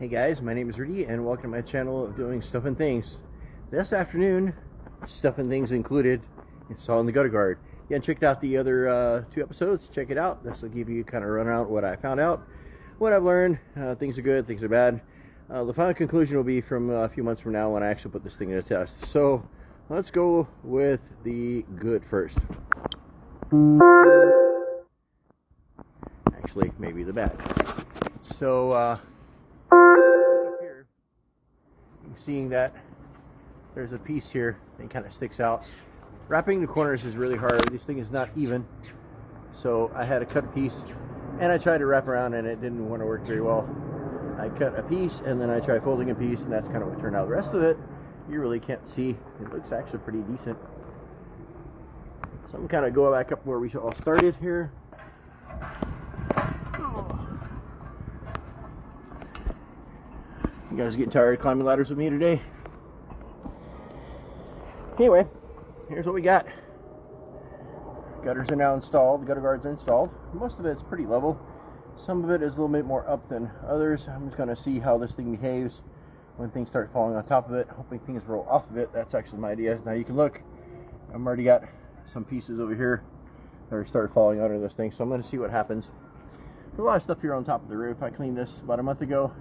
Hey guys, my name is Rudy and welcome to my channel of doing stuff and things. This afternoon, stuff and things included, installing the gutter guard. Yeah, check out the other two episodes, check it out. This will give you kind of run out what I found out, what I've learned, things are good, things are bad. The final conclusion will be from a few months from now when I actually put this thing in a test. So let's go with the good first. Actually, maybe the bad. So look up here, seeing that there's a piece here that kind of sticks out. Wrapping the corners is really hard. This thing is not even, so I had to cut a piece and I tried to wrap around and it didn't want to work very well. I cut a piece and then I tried folding a piece and that's kind of what turned out. The rest of it you really can't see. It looks actually pretty decent. So I'm kind of going back up where we all started here. You guys getting tired of climbing ladders with me today? Anyway, here's what we got. Gutters are now installed. The gutter guards are installed. Most of it's pretty level. Some of it is a little bit more up than others. I'm just going to see how this thing behaves when things start falling on top of it. Hoping things roll off of it. That's actually my idea. Now you can look. I've already got some pieces over here that are started falling under this thing. So I'm going to see what happens. There's a lot of stuff here on top of the roof. I cleaned this about a month ago.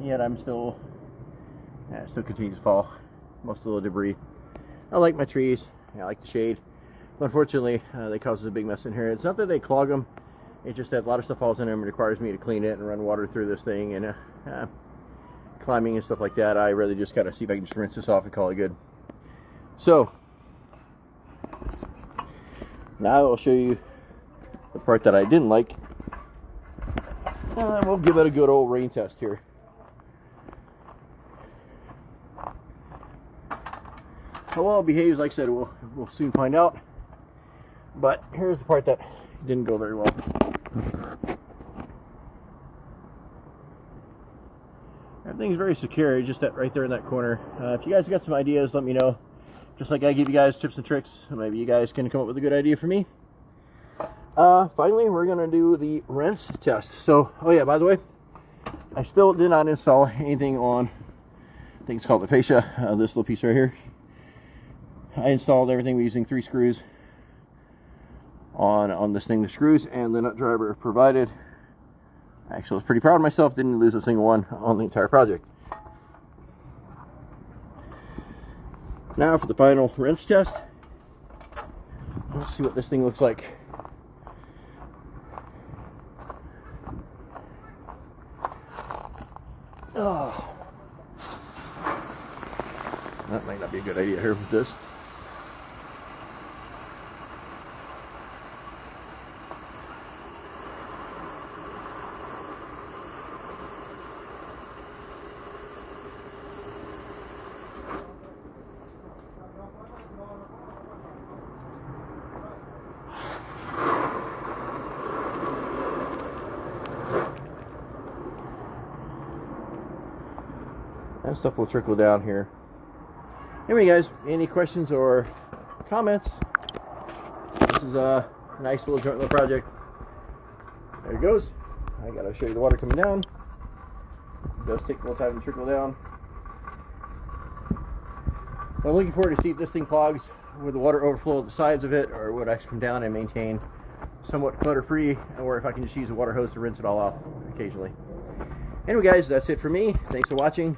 Yet I'm still continues to fall. Most of the debris. I like my trees. I like the shade. But unfortunately, they cause a big mess in here. It's not that they clog them. It's just that a lot of stuff falls in them. It requires me to clean it and run water through this thing and climbing and stuff like that. I really just gotta see if I can just rinse this off and call it good. So now I'll show you the part that I didn't like. And we'll give it a good old rain test here. How well it behaves, like I said, we'll soon find out. But here's the part that didn't go very well. Everything's very secure, just that right there in that corner. If you guys got some ideas, let me know. Just like I give you guys tips and tricks, maybe you guys can come up with a good idea for me. Finally, we're gonna do the rinse test. So, oh yeah, by the way, I still did not install anything on, I think it's called the fascia, this little piece right here. I installed everything using 3 screws on this thing, the screws and the nut driver provided. Actually, I was pretty proud of myself, didn't lose a single one on the entire project. Now for the final rinse test. Let's see what this thing looks like. Oh, that might not be a good idea here with this. That stuff will trickle down here. Anyway guys, any questions or comments? This is a nice little joint little project. There it goes. I gotta show you the water coming down. It does take a little time to trickle down. I'm looking forward to see if this thing clogs with the water overflow at the sides of it, or would actually come down and maintain somewhat clutter free, or if I can just use a water hose to rinse it all off occasionally. Anyway guys, that's it for me. Thanks for watching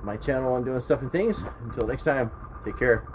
my channel on doing stuff and things. Until next time, take care.